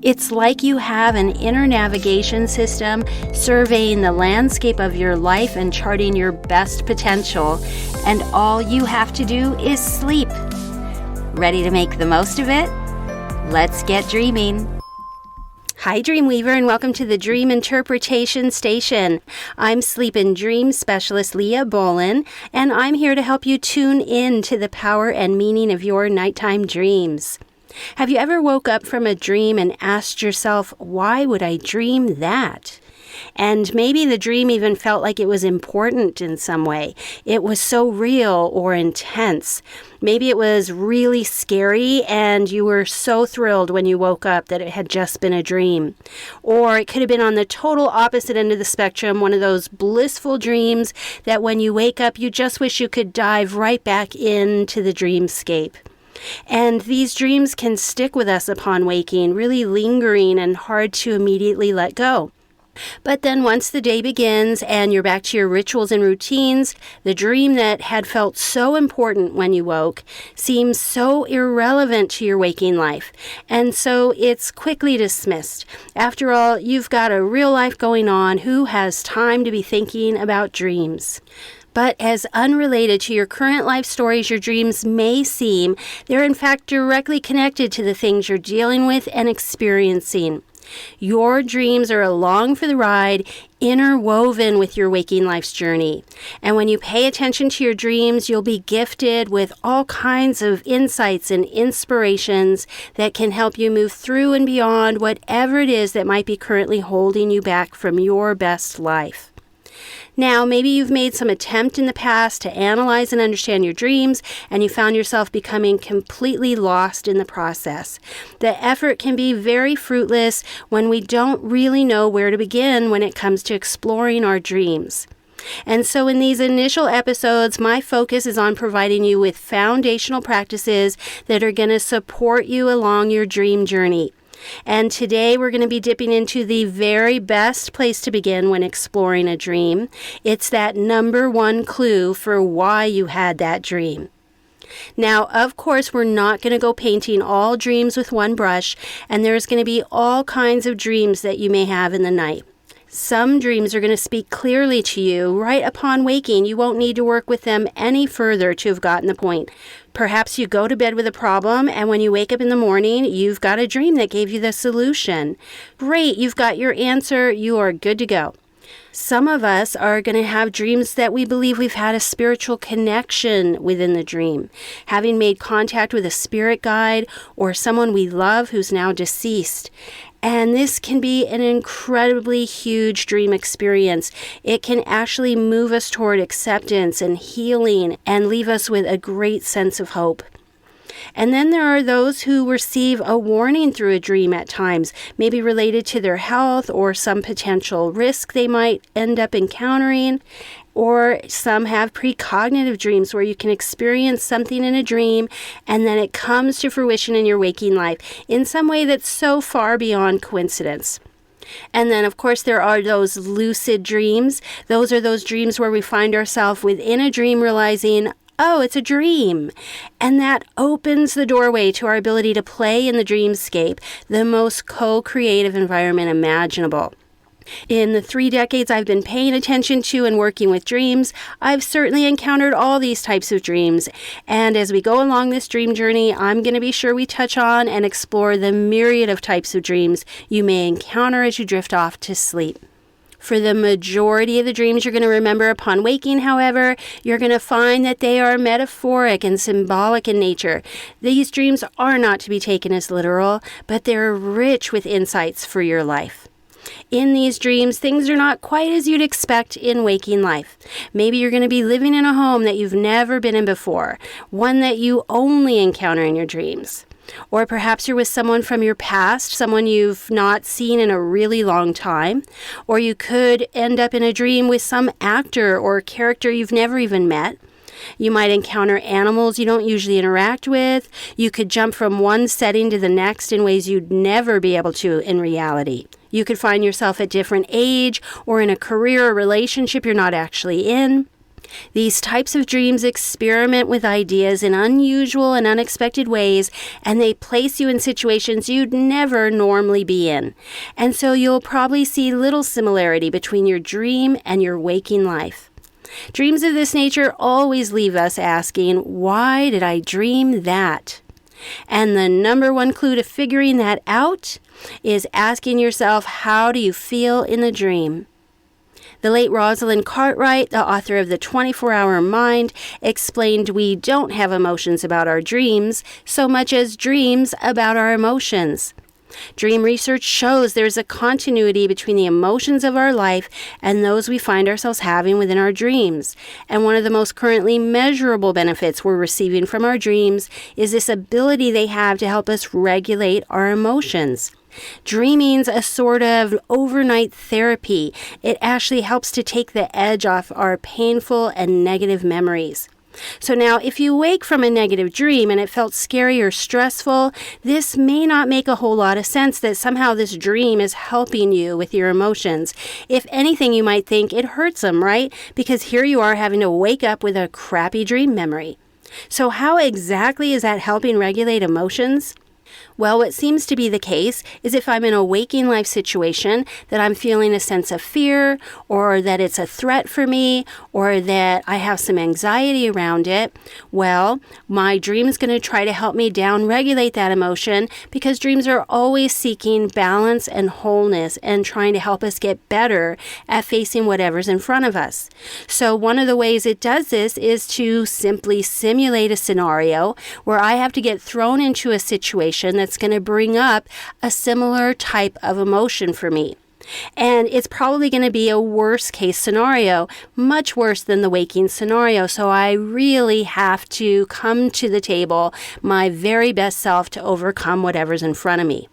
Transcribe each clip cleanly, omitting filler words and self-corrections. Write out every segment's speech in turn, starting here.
It's like you have an inner navigation system surveying the landscape of your life and charting your best potential, and all you have to do is sleep. Ready to make the most of it? Let's get dreaming. Hi, Dreamweaver, and welcome to the Dream Interpretation Station. I'm Sleep and Dream Specialist Leah Bolen, and I'm here to help you tune in to the power and meaning of your nighttime dreams. Have you ever woke up from a dream and asked yourself, why would I dream that? And maybe the dream even felt like it was important in some way. It was so real or intense. Maybe it was really scary and you were so thrilled when you woke up that it had just been a dream. Or it could have been on the total opposite end of the spectrum, one of those blissful dreams that when you wake up, you just wish you could dive right back into the dreamscape. And these dreams can stick with us upon waking, really lingering and hard to immediately let go. But then once the day begins and you're back to your rituals and routines, the dream that had felt so important when you woke seems so irrelevant to your waking life. And so it's quickly dismissed. After all, you've got a real life going on. Who has time to be thinking about dreams? But as unrelated to your current life stories your dreams may seem, they're in fact directly connected to the things you're dealing with and experiencing. Your dreams are along for the ride, interwoven with your waking life's journey. And when you pay attention to your dreams, you'll be gifted with all kinds of insights and inspirations that can help you move through and beyond whatever it is that might be currently holding you back from your best life. Now, maybe you've made some attempt in the past to analyze and understand your dreams, and you found yourself becoming completely lost in the process. The effort can be very fruitless when we don't really know where to begin when it comes to exploring our dreams. And so in these initial episodes, my focus is on providing you with foundational practices that are going to support you along your dream journey. And today we're going to be dipping into the very best place to begin when exploring a dream. It's that number one clue for why you had that dream. Now, of course, we're not going to go painting all dreams with one brush, and there's going to be all kinds of dreams that you may have in the night. Some dreams are going to speak clearly to you right upon waking. You won't need to work with them any further to have gotten the point. Perhaps you go to bed with a problem, and when you wake up in the morning, you've got a dream that gave you the solution. Great, you've got your answer. You are good to go. Some of us are going to have dreams that we believe we've had a spiritual connection within the dream, having made contact with a spirit guide or someone we love who's now deceased. And this can be an incredibly huge dream experience. It can actually move us toward acceptance and healing and leave us with a great sense of hope. And then there are those who receive a warning through a dream at times, maybe related to their health or some potential risk they might end up encountering. Or some have precognitive dreams where you can experience something in a dream and then it comes to fruition in your waking life in some way that's so far beyond coincidence. And then, of course, there are those lucid dreams. Those are those dreams where we find ourselves within a dream realizing, oh, it's a dream. And that opens the doorway to our ability to play in the dreamscape, the most co-creative environment imaginable. In the 3 decades I've been paying attention to and working with dreams, I've certainly encountered all these types of dreams. And as we go along this dream journey, I'm going to be sure we touch on and explore the myriad of types of dreams you may encounter as you drift off to sleep. For the majority of the dreams you're going to remember upon waking, however, you're going to find that they are metaphoric and symbolic in nature. These dreams are not to be taken as literal, but they're rich with insights for your life. In these dreams, things are not quite as you'd expect in waking life. Maybe you're going to be living in a home that you've never been in before, one that you only encounter in your dreams. Or perhaps you're with someone from your past, someone you've not seen in a really long time. Or you could end up in a dream with some actor or character you've never even met. You might encounter animals you don't usually interact with. You could jump from one setting to the next in ways you'd never be able to in reality. You could find yourself at different age or in a career or relationship you're not actually in. These types of dreams experiment with ideas in unusual and unexpected ways, and they place you in situations you'd never normally be in. And so you'll probably see little similarity between your dream and your waking life. Dreams of this nature always leave us asking, why did I dream that? And the number one clue to figuring that out is asking yourself, how do you feel in the dream? The late Rosalind Cartwright, the author of The 24-Hour Mind, explained we don't have emotions about our dreams so much as dreams about our emotions. Dream research shows there's a continuity between the emotions of our life and those we find ourselves having within our dreams. And one of the most currently measurable benefits we're receiving from our dreams is this ability they have to help us regulate our emotions. Dreaming's a sort of overnight therapy. It actually helps to take the edge off our painful and negative memories. So now, if you wake from a negative dream and it felt scary or stressful, this may not make a whole lot of sense that somehow this dream is helping you with your emotions. If anything, you might think it hurts them, right? Because here you are having to wake up with a crappy dream memory. So how exactly is that helping regulate emotions? Well, what seems to be the case is if I'm in a waking life situation that I'm feeling a sense of fear, or that it's a threat for me, or that I have some anxiety around it, well, my dream is going to try to help me down-regulate that emotion, because dreams are always seeking balance and wholeness and trying to help us get better at facing whatever's in front of us. So one of the ways it does this is to simply simulate a scenario where I have to get thrown into a situation that's going to bring up a similar type of emotion for me. And it's probably going to be a worst case scenario, much worse than the waking scenario. So I really have to come to the table my very best self to overcome whatever's in front of me.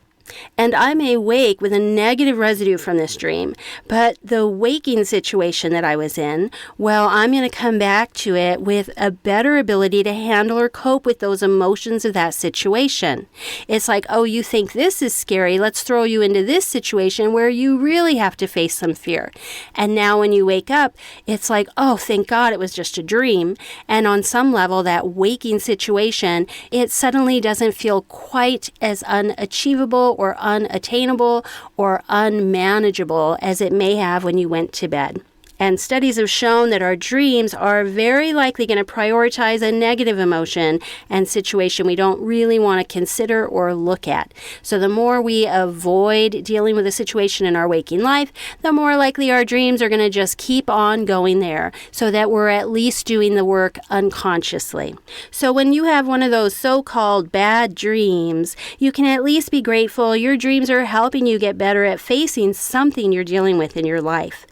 And I may wake with a negative residue from this dream, but the waking situation that I was in, well, I'm going to come back to it with a better ability to handle or cope with those emotions of that situation. It's like, oh, you think this is scary, let's throw you into this situation where you really have to face some fear. And now when you wake up, it's like, oh, thank God it was just a dream. And on some level, that waking situation, it suddenly doesn't feel quite as unachievable or unattainable or unmanageable as it may have when you went to bed. And studies have shown that our dreams are very likely going to prioritize a negative emotion and situation we don't really want to consider or look at. So the more we avoid dealing with a situation in our waking life, the more likely our dreams are going to just keep on going there, so that we're at least doing the work unconsciously. So when you have one of those so-called bad dreams, you can at least be grateful your dreams are helping you get better at facing something you're dealing with in your life.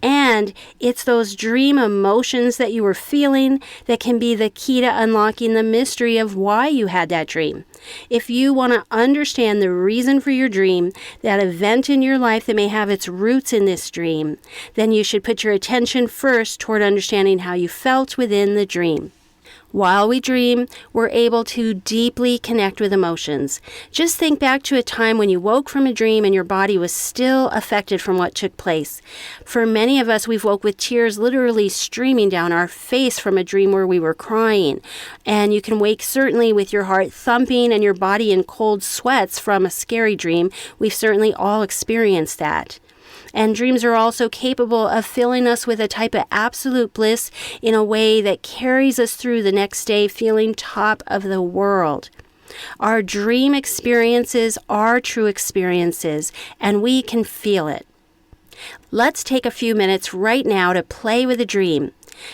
And it's those dream emotions that you were feeling that can be the key to unlocking the mystery of why you had that dream. If you want to understand the reason for your dream, that event in your life that may have its roots in this dream, then you should put your attention first toward understanding how you felt within the dream. While we dream, we're able to deeply connect with emotions. Just think back to a time when you woke from a dream and your body was still affected from what took place. For many of us, we've woke with tears literally streaming down our face from a dream where we were crying. And you can wake certainly with your heart thumping and your body in cold sweats from a scary dream. We've certainly all experienced that. And dreams are also capable of filling us with a type of absolute bliss in a way that carries us through the next day feeling top of the world. Our dream experiences are true experiences, and we can feel it. Let's take a few minutes right now to play with a dream.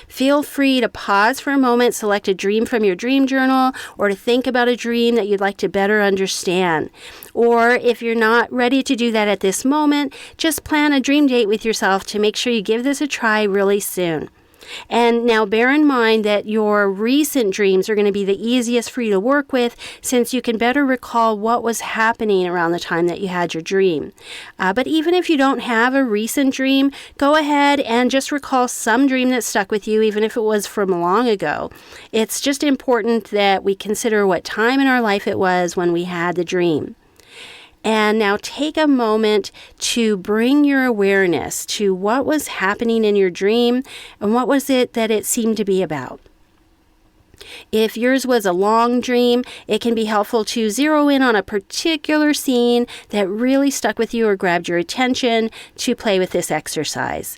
Feel free to pause for a moment, select a dream from your dream journal, or to think about a dream that you'd like to better understand. Or if you're not ready to do that at this moment, just plan a dream date with yourself to make sure you give this a try really soon. And now bear in mind that your recent dreams are going to be the easiest for you to work with, since you can better recall what was happening around the time that you had your dream. But even if you don't have a recent dream, go ahead and just recall some dream that stuck with you, even if it was from long ago. It's just important that we consider what time in our life it was when we had the dream. And now take a moment to bring your awareness to what was happening in your dream and what was it that it seemed to be about. If yours was a long dream, it can be helpful to zero in on a particular scene that really stuck with you or grabbed your attention to play with this exercise.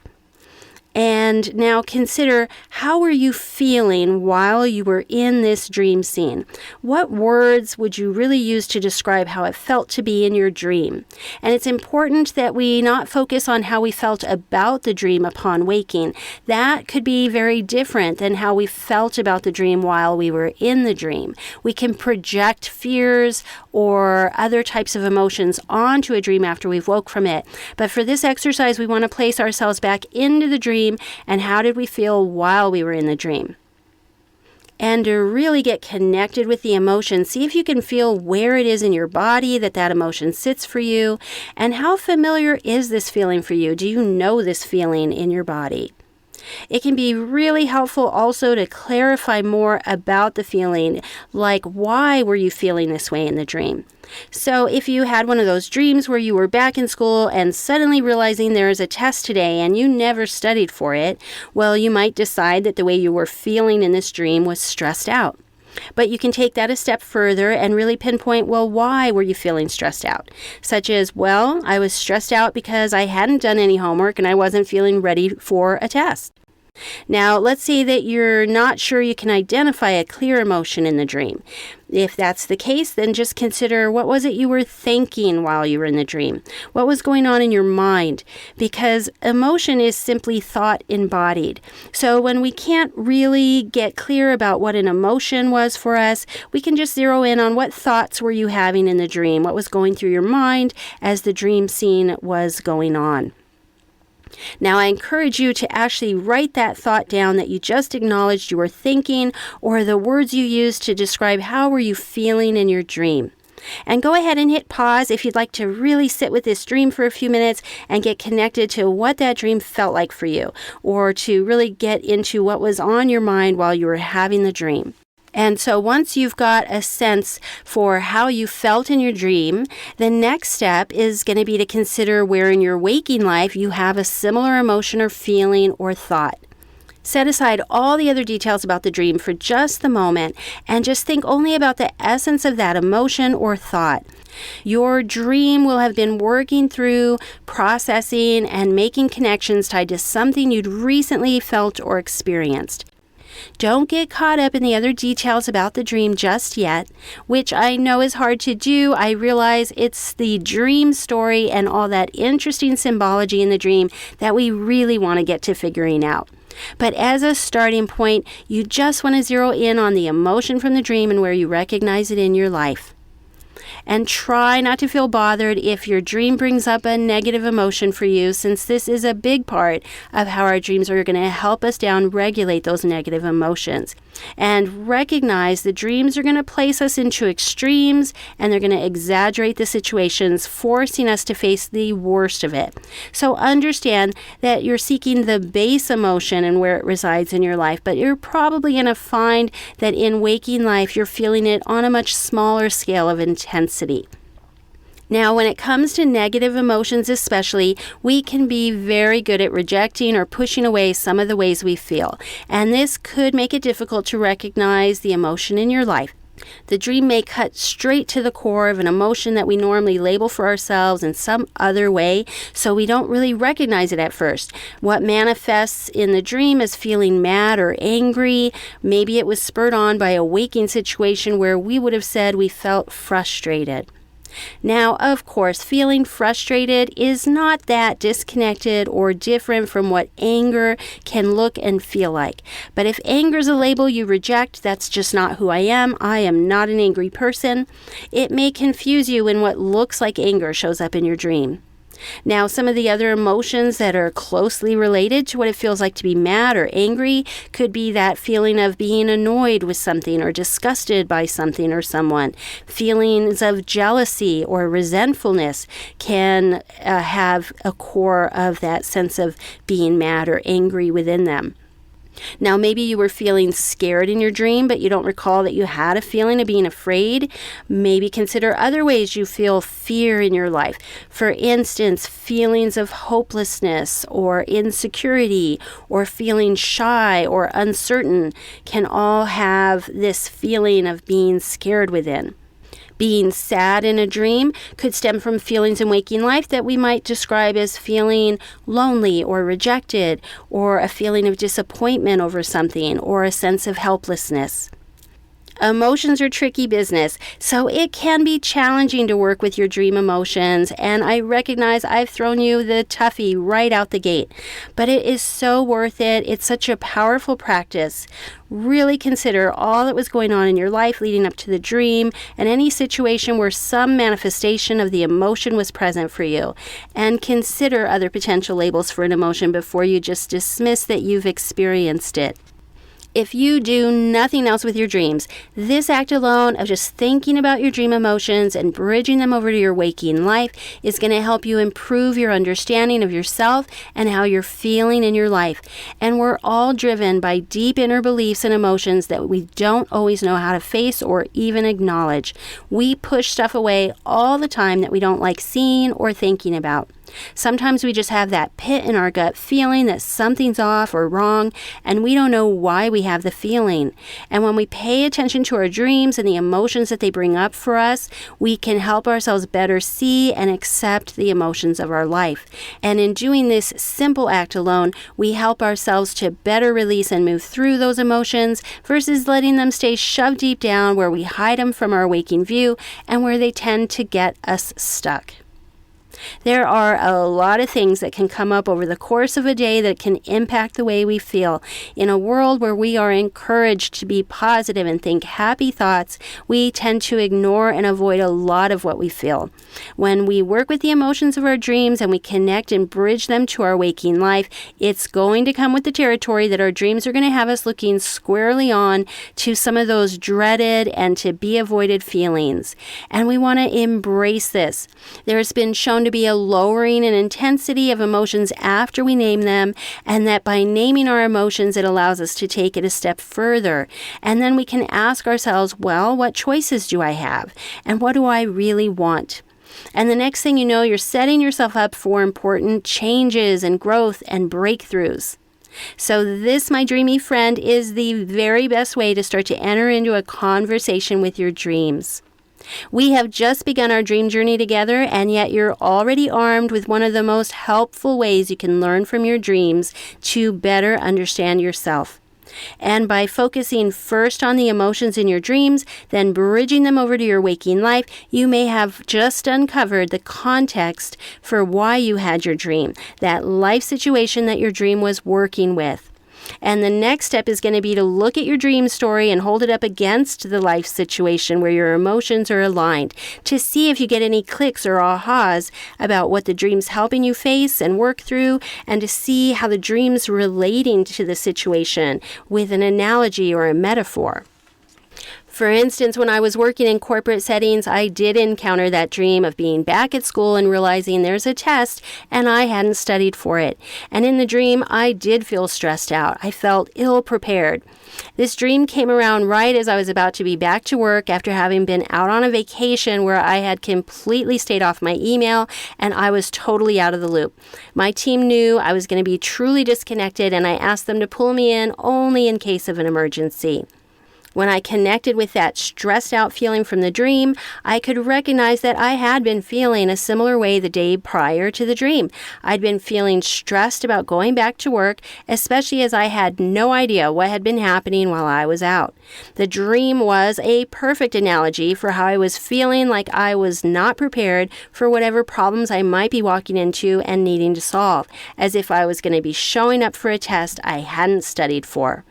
And now consider, how were you feeling while you were in this dream scene? What words would you really use to describe how it felt to be in your dream? And it's important that we not focus on how we felt about the dream upon waking. That could be very different than how we felt about the dream while we were in the dream. We can project fears or other types of emotions onto a dream after we've woke from it. But for this exercise, we want to place ourselves back into the dream. And how did we feel while we were in the dream? And to really get connected with the emotion, see if you can feel where it is in your body that emotion sits for you. And how familiar is this feeling for you? Do you know this feeling in your body? It can be really helpful also to clarify more about the feeling, like why were you feeling this way in the dream? So if you had one of those dreams where you were back in school and suddenly realizing there is a test today and you never studied for it, well, you might decide that the way you were feeling in this dream was stressed out. But you can take that a step further and really pinpoint, well, why were you feeling stressed out? Such as, well, I was stressed out because I hadn't done any homework and I wasn't feeling ready for a test. Now, let's say that you're not sure you can identify a clear emotion in the dream. If that's the case, then just consider, what was it you were thinking while you were in the dream? What was going on in your mind? Because emotion is simply thought embodied. So when we can't really get clear about what an emotion was for us, we can just zero in on what thoughts were you having in the dream, what was going through your mind as the dream scene was going on. Now, I encourage you to actually write that thought down that you just acknowledged you were thinking, or the words you used to describe how were you feeling in your dream. And go ahead and hit pause if you'd like to really sit with this dream for a few minutes and get connected to what that dream felt like for you, or to really get into what was on your mind while you were having the dream. And so once you've got a sense for how you felt in your dream, the next step is going to be to consider where in your waking life you have a similar emotion or feeling or thought. Set aside all the other details about the dream for just the moment and just think only about the essence of that emotion or thought. Your dream will have been working through, processing, and making connections tied to something you'd recently felt or experienced. Don't get caught up in the other details about the dream just yet, which I know is hard to do. I realize it's the dream story and all that interesting symbology in the dream that we really want to get to figuring out. But as a starting point, you just want to zero in on the emotion from the dream and where you recognize it in your life. And try not to feel bothered if your dream brings up a negative emotion for you, since this is a big part of how our dreams are going to help us down-regulate those negative emotions. And recognize the dreams are going to place us into extremes, and they're going to exaggerate the situations, forcing us to face the worst of it. So understand that you're seeking the base emotion and where it resides in your life, but you're probably going to find that in waking life, you're feeling it on a much smaller scale of intensity. Now, when it comes to negative emotions especially, we can be very good at rejecting or pushing away some of the ways we feel. And this could make it difficult to recognize the emotion in your life. The dream may cut straight to the core of an emotion that we normally label for ourselves in some other way, so we don't really recognize it at first. What manifests in the dream as feeling mad or angry, maybe it was spurred on by a waking situation where we would have said we felt frustrated. Now, of course, feeling frustrated is not that disconnected or different from what anger can look and feel like. But if anger is a label you reject, that's just not who I am. I am not an angry person. It may confuse you when what looks like anger shows up in your dream. Now, some of the other emotions that are closely related to what it feels like to be mad or angry could be that feeling of being annoyed with something or disgusted by something or someone. Feelings of jealousy or resentfulness can have a core of that sense of being mad or angry within them. Now, maybe you were feeling scared in your dream, but you don't recall that you had a feeling of being afraid. Maybe consider other ways you feel fear in your life. For instance, feelings of hopelessness or insecurity or feeling shy or uncertain can all have this feeling of being scared within. Being sad in a dream could stem from feelings in waking life that we might describe as feeling lonely or rejected, or a feeling of disappointment over something, or a sense of helplessness. Emotions are tricky business, so it can be challenging to work with your dream emotions, and I recognize I've thrown you the toughie right out the gate, but it is so worth it. It's such a powerful practice. Really consider all that was going on in your life leading up to the dream and any situation where some manifestation of the emotion was present for you, and consider other potential labels for an emotion before you just dismiss that you've experienced it. If you do nothing else with your dreams, this act alone of just thinking about your dream emotions and bridging them over to your waking life is going to help you improve your understanding of yourself and how you're feeling in your life. And we're all driven by deep inner beliefs and emotions that we don't always know how to face or even acknowledge. We push stuff away all the time that we don't like seeing or thinking about. Sometimes we just have that pit in our gut feeling that something's off or wrong, and we don't know why we have the feeling. And when we pay attention to our dreams and the emotions that they bring up for us, we can help ourselves better see and accept the emotions of our life. And in doing this simple act alone, we help ourselves to better release and move through those emotions versus letting them stay shoved deep down where we hide them from our waking view and where they tend to get us stuck. There are a lot of things that can come up over the course of a day that can impact the way we feel. In a world where we are encouraged to be positive and think happy thoughts, we tend to ignore and avoid a lot of what we feel. When we work with the emotions of our dreams and we connect and bridge them to our waking life, it's going to come with the territory that our dreams are going to have us looking squarely on to some of those dreaded and to be avoided feelings. And we want to embrace this. There has been shown to be a lowering in intensity of emotions after we name them, and that by naming our emotions, it allows us to take it a step further. And then we can ask ourselves, well, what choices do I have? And what do I really want? And the next thing you know, you're setting yourself up for important changes and growth and breakthroughs. So this, my dreamy friend, is the very best way to start to enter into a conversation with your dreams. We have just begun our dream journey together, and yet you're already armed with one of the most helpful ways you can learn from your dreams to better understand yourself. And by focusing first on the emotions in your dreams, then bridging them over to your waking life, you may have just uncovered the context for why you had your dream, that life situation that your dream was working with. And the next step is going to be to look at your dream story and hold it up against the life situation where your emotions are aligned to see if you get any clicks or ahas about what the dream's helping you face and work through, and to see how the dream's relating to the situation with an analogy or a metaphor. For instance, when I was working in corporate settings, I did encounter that dream of being back at school and realizing there's a test and I hadn't studied for it. And in the dream, I did feel stressed out. I felt ill-prepared. This dream came around right as I was about to be back to work after having been out on a vacation where I had completely stayed off my email and I was totally out of the loop. My team knew I was going to be truly disconnected, and I asked them to pull me in only in case of an emergency. When I connected with that stressed out feeling from the dream, I could recognize that I had been feeling a similar way the day prior to the dream. I'd been feeling stressed about going back to work, especially as I had no idea what had been happening while I was out. The dream was a perfect analogy for how I was feeling like I was not prepared for whatever problems I might be walking into and needing to solve, as if I was going to be showing up for a test I hadn't studied for.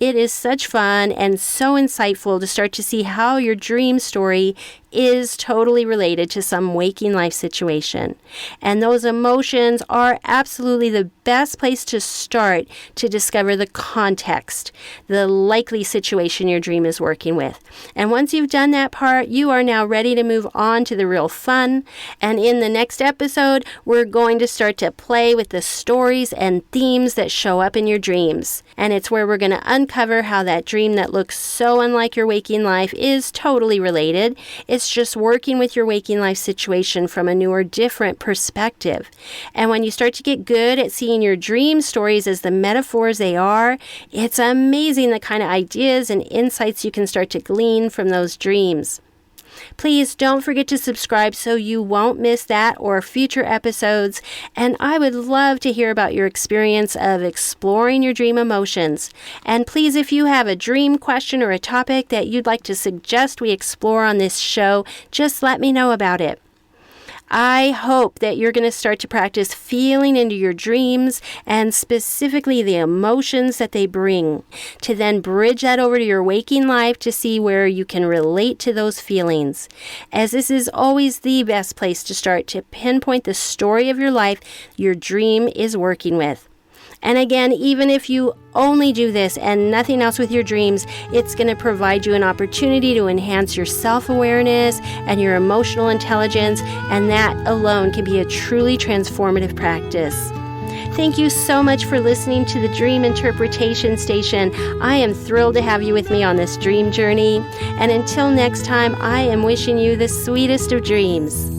It is such fun and so insightful to start to see how your dream story is totally related to some waking life situation. And those emotions are absolutely the best place to start to discover the context, the likely situation your dream is working with. And once you've done that part, you are now ready to move on to the real fun. And in the next episode, we're going to start to play with the stories and themes that show up in your dreams. And it's where we're going to uncover how that dream that looks so unlike your waking life is totally related. It's just working with your waking life situation from a new or different perspective. And when you start to get good at seeing your dream stories as the metaphors they are, it's amazing the kind of ideas and insights you can start to glean from those dreams. Please don't forget to subscribe so you won't miss that or future episodes. And I would love to hear about your experience of exploring your dream emotions. And please, if you have a dream question or a topic that you'd like to suggest we explore on this show, just let me know about it. I hope that you're going to start to practice feeling into your dreams and specifically the emotions that they bring, to then bridge that over to your waking life to see where you can relate to those feelings, as this is always the best place to start to pinpoint the story of your life your dream is working with. And again, even if you only do this and nothing else with your dreams, it's going to provide you an opportunity to enhance your self-awareness and your emotional intelligence, and that alone can be a truly transformative practice. Thank you so much for listening to the Dream Interpretation Station. I am thrilled to have you with me on this dream journey. And until next time, I am wishing you the sweetest of dreams.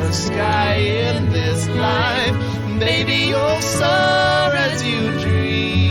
The sky in this life, baby, you'll soar as you dream.